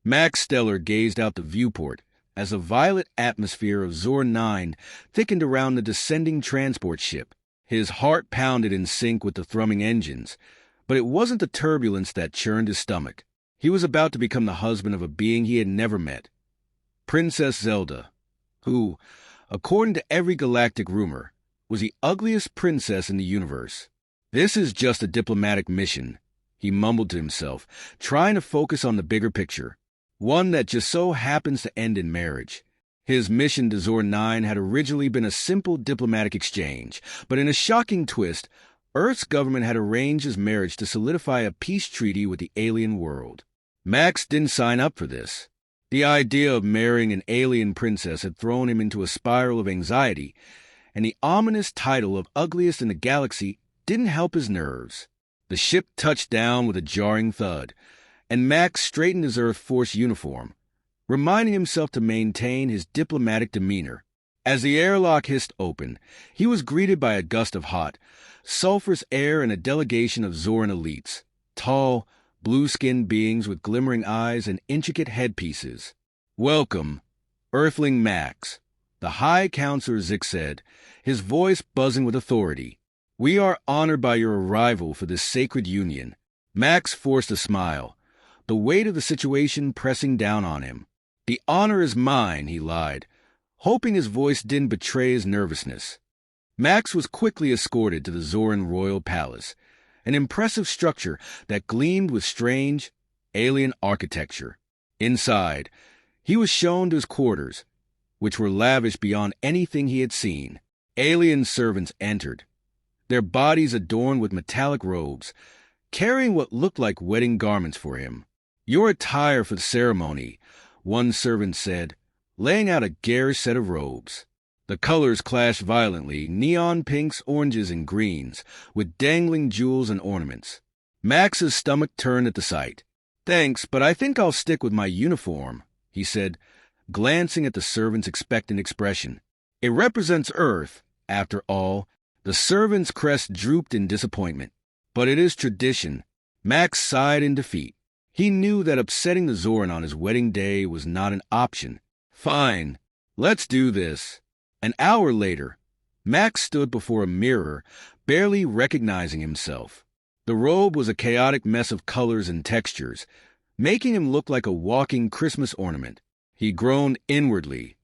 Max Stellar gazed out the viewport as the violet atmosphere of Zorn 9 thickened around the descending transport ship. His heart pounded in sync with the thrumming engines, but it wasn't the turbulence that churned his stomach. He was about to become the husband of a being he had never met, Princess Zelda, who, according to every galactic rumor, was the ugliest princess in the universe. This is just a diplomatic mission, he mumbled to himself, trying to focus on the bigger picture, one that just so happens to end in marriage. His mission to Zorn 9 had originally been a simple diplomatic exchange, but in a shocking twist, Earth's government had arranged his marriage to solidify a peace treaty with the alien world. Max didn't sign up for this. The idea of marrying an alien princess had thrown him into a spiral of anxiety, and the ominous title of ugliest in the galaxy didn't help his nerves. The ship touched down with a jarring thud, and Max straightened his Earth Force uniform, reminding himself to maintain his diplomatic demeanor. As the airlock hissed open, he was greeted by a gust of hot, sulphurous air and a delegation of Zorn elites, tall, blue-skinned beings with glimmering eyes and intricate headpieces. "Welcome, Earthling Max," the High Counselor Zik said, his voice buzzing with authority. "We are honored by your arrival for this sacred union." Max forced a smile, the weight of the situation pressing down on him. "The honor is mine," he lied, hoping his voice didn't betray his nervousness. Max was quickly escorted to the Zorn Royal Palace, an impressive structure that gleamed with strange, alien architecture. Inside, he was shown to his quarters, which were lavish beyond anything he had seen. Alien servants entered, their bodies adorned with metallic robes, carrying what looked like wedding garments for him. "Your attire for the ceremony," one servant said, laying out a garish set of robes. The colors clashed violently, neon pinks, oranges, and greens, with dangling jewels and ornaments. Max's stomach turned at the sight. "Thanks, but I think I'll stick with my uniform," he said, glancing at the servant's expectant expression. "It represents Earth, after all." The servant's crest drooped in disappointment. "But it is tradition." Max sighed in defeat. He knew that upsetting the Zorn on his wedding day was not an option. "Fine, let's do this." An hour later, Max stood before a mirror, barely recognizing himself. The robe was a chaotic mess of colors and textures, making him look like a walking Christmas ornament. He groaned inwardly,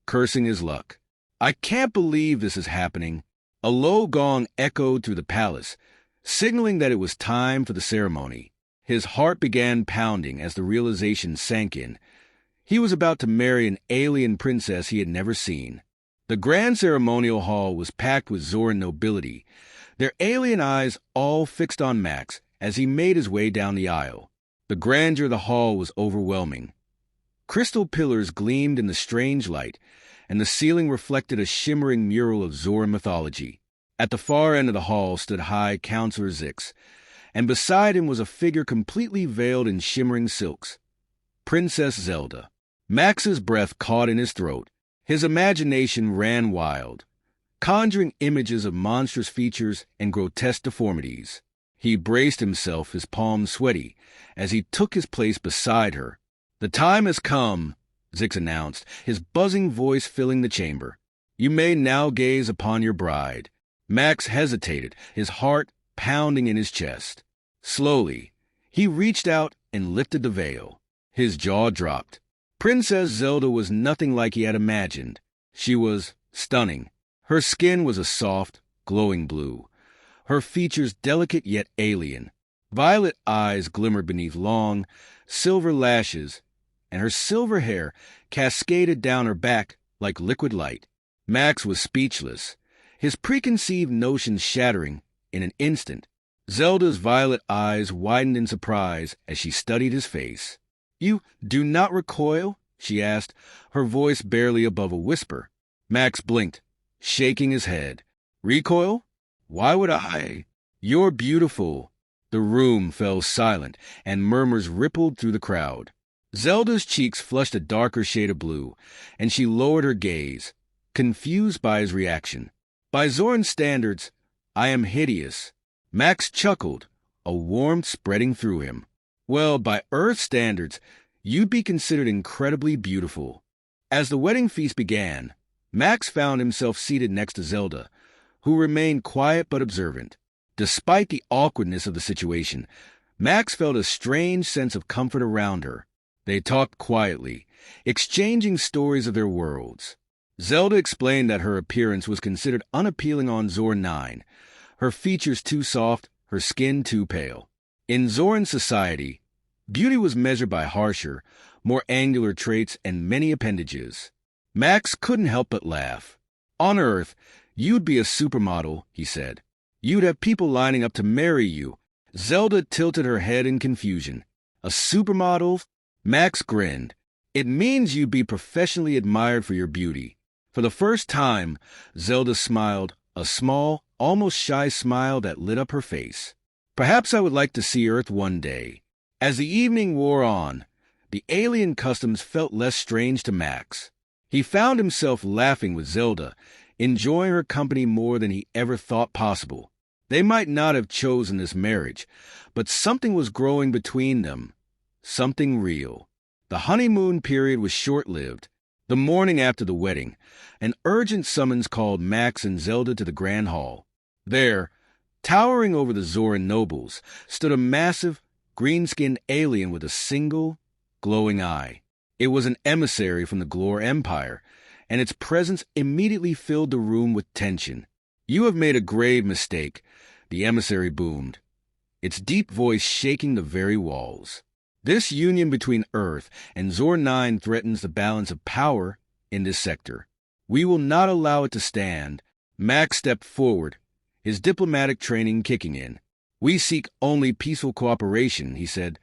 cursing his luck. "I can't believe this is happening." A low gong echoed through the palace, signaling that it was time for the ceremony. His heart began pounding as the realization sank in. He was about to marry an alien princess he had never seen. The grand ceremonial hall was packed with Zorn nobility, their alien eyes all fixed on Max as he made his way down the aisle. The grandeur of the hall was overwhelming. Crystal pillars gleamed in the strange light, and the ceiling reflected a shimmering mural of Zorn mythology. At the far end of the hall stood High Counselor Zix, and beside him was a figure completely veiled in shimmering silks, Princess Zelda. Max's breath caught in his throat. His imagination ran wild, conjuring images of monstrous features and grotesque deformities. He braced himself, his palms sweaty, as he took his place beside her. "The time has come," Zix announced, his buzzing voice filling the chamber. "You may now gaze upon your bride." Max hesitated, his heart pounding in his chest. Slowly, he reached out and lifted the veil. His jaw dropped. Princess Zelda was nothing like he had imagined. She was stunning. Her skin was a soft, glowing blue, her features delicate yet alien. Violet eyes glimmered beneath long, silver lashes, and her silver hair cascaded down her back like liquid light. Max was speechless, his preconceived notions shattering in an instant. Zelda's violet eyes widened in surprise as she studied his face. "You do not recoil?" she asked, her voice barely above a whisper. Max blinked, shaking his head. "Recoil? Why would I?" "You're beautiful." The room fell silent, and murmurs rippled through the crowd. Zelda's cheeks flushed a darker shade of blue, and she lowered her gaze, confused by his reaction. "By Zorn standards, I am hideous." Max chuckled, a warmth spreading through him. "Well, by Earth standards, you'd be considered incredibly beautiful. As the wedding feast began, Max found himself seated next to Zelda, who remained quiet but observant. Despite the awkwardness of the situation, Max felt a strange sense of comfort around her. They talked quietly, exchanging stories of their worlds. Zelda explained that her appearance was considered unappealing on Zor 9, her features too soft, her skin too pale. In Zoran society, beauty was measured by harsher, more angular traits and many appendages. Max couldn't help but laugh. On Earth, you'd be a supermodel, he said. You'd have people lining up to marry you. Zelda tilted her head in confusion. A supermodel? Max grinned. It means you'd be professionally admired for your beauty. For the first time, Zelda smiled, a small, almost shy smile that lit up her face. Perhaps I would like to see Earth one day. As the evening wore on, the alien customs felt less strange to Max. He found himself laughing with Zelda, enjoying her company more than he ever thought possible. They might not have chosen this marriage, but something was growing between them. Something real. The honeymoon period was short-lived. The morning after the wedding, an urgent summons called Max and Zelda to the Grand Hall. There, towering over the Zoran nobles, stood a massive, green-skinned alien with a single, glowing eye. It was an emissary from the Glor Empire, and its presence immediately filled the room with tension. "You have made a grave mistake," the emissary boomed, its deep voice shaking the very walls. "This union between Earth and Zor 9 threatens the balance of power in this sector. We will not allow it to stand." Max stepped forward, his diplomatic training kicking in. "We seek only peaceful cooperation," he said,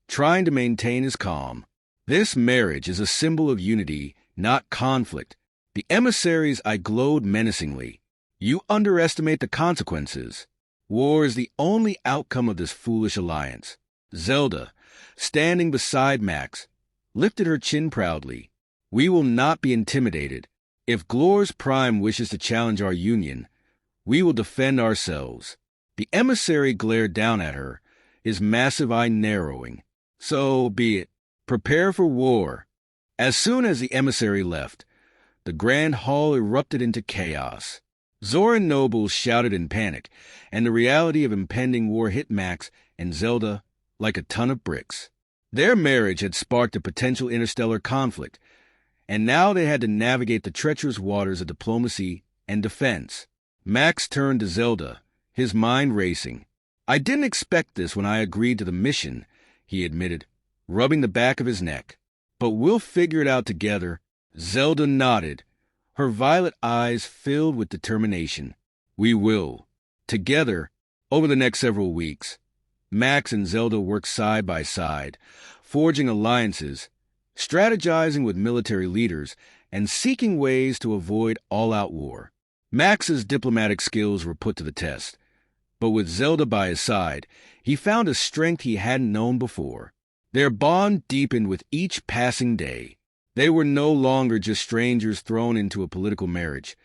trying to maintain his calm. "This marriage is a symbol of unity, not conflict." The emissary's eye glowed menacingly. "You underestimate the consequences. War is the only outcome of this foolish alliance." Zelda, standing beside Max, lifted her chin proudly. "We will not be intimidated. If Glor's Prime wishes to challenge our union, we will defend ourselves." The emissary glared down at her, his massive eye narrowing. "So be it. Prepare for war." As soon as the emissary left, the Grand Hall erupted into chaos. Zoran nobles shouted in panic, and the reality of impending war hit Max and Zelda like a ton of bricks. Their marriage had sparked a potential interstellar conflict, and now they had to navigate the treacherous waters of diplomacy and defense. Max turned to Zelda, his mind racing. "I didn't expect this when I agreed to the mission," he admitted, rubbing the back of his neck. "But we'll figure it out together." Zelda nodded, her violet eyes filled with determination. "We will." Together, over the next several weeks, Max and Zelda worked side by side, forging alliances, strategizing with military leaders, and seeking ways to avoid all-out war. Max's diplomatic skills were put to the test, but with Zelda by his side, he found a strength he hadn't known before. Their bond deepened with each passing day. They were no longer just strangers thrown into a political marriage.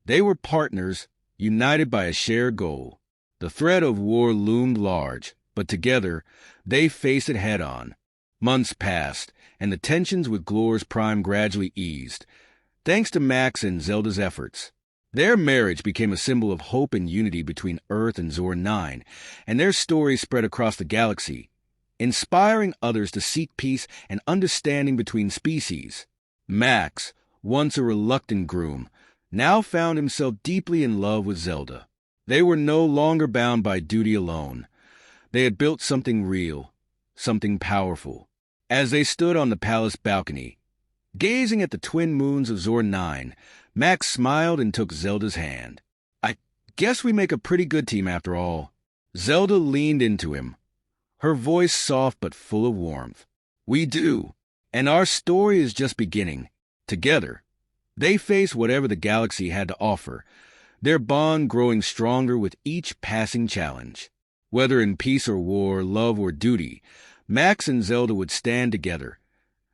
They were partners, united by a shared goal. The threat of war loomed large, but together, they faced it head-on. Months passed, and the tensions with Glor's Prime gradually eased, thanks to Max and Zelda's efforts. Their marriage became a symbol of hope and unity between Earth and Zor 9, and their story spread across the galaxy, inspiring others to seek peace and understanding between species. Max, once a reluctant groom, now found himself deeply in love with Zelda. They were no longer bound by duty alone. They had built something real, something powerful. As they stood on the palace balcony, gazing at the twin moons of Zor 9, Max smiled and took Zelda's hand. "I guess we make a pretty good team after all." Zelda leaned into him, her voice soft but full of warmth. "We do, and our story is just beginning. Together, they face whatever the galaxy had to offer, their bond growing stronger with each passing challenge. Whether in peace or war, love or duty, Max and Zelda would stand together,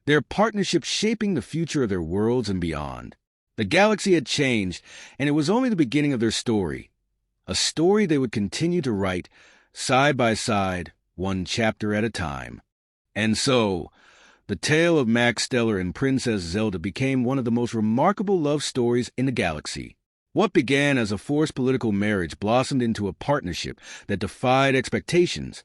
their partnership shaping the future of their worlds and beyond. The galaxy had changed, and it was only the beginning of their story, a story they would continue to write, side by side, one chapter at a time. And so, The tale of Max Stellar and Princess Zelda became one of the most remarkable love stories in the galaxy. What began as a forced political marriage blossomed into a partnership that defied expectations,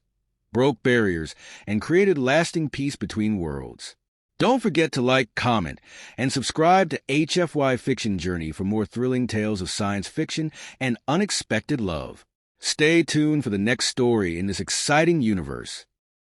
broke barriers, and created lasting peace between worlds. Don't forget to like, comment, and subscribe to HFY Fiction Journey for more thrilling tales of science fiction and unexpected love. Stay tuned for the next story in this exciting universe.